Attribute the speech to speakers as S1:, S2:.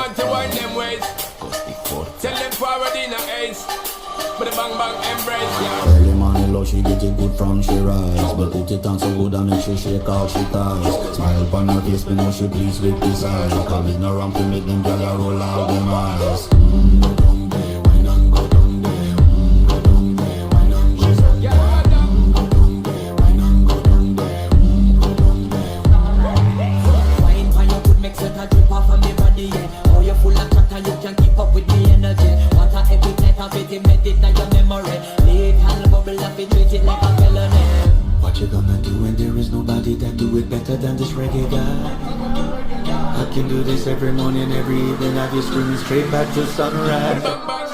S1: want to wind them ways. Tell them forward in a ace. But the bang bang embrace, yeah.
S2: Early morning low, she get it good from she rise. But put it on so good and make she shake out she ties. Smile upon her face, me know she pleased with this eyes. Come in around to make them gyal a roll out them eyes. Go down there, wine and go down there. Go down there, wine and go down there. Go down there, wine and go down there. Go down there.
S3: Wine for your foot make sweat a drip off of me body, yeah. Oh, you're full of chatter, you can keep up with the energy. What a epic night of it, embedded in your memory. Little bubble up, it treat it like a felony.
S2: What you gonna do when there is nobody that do it better than this reggae guy? I can do this every morning, every evening. I just screaming straight back to sunrise.
S1: Bang bang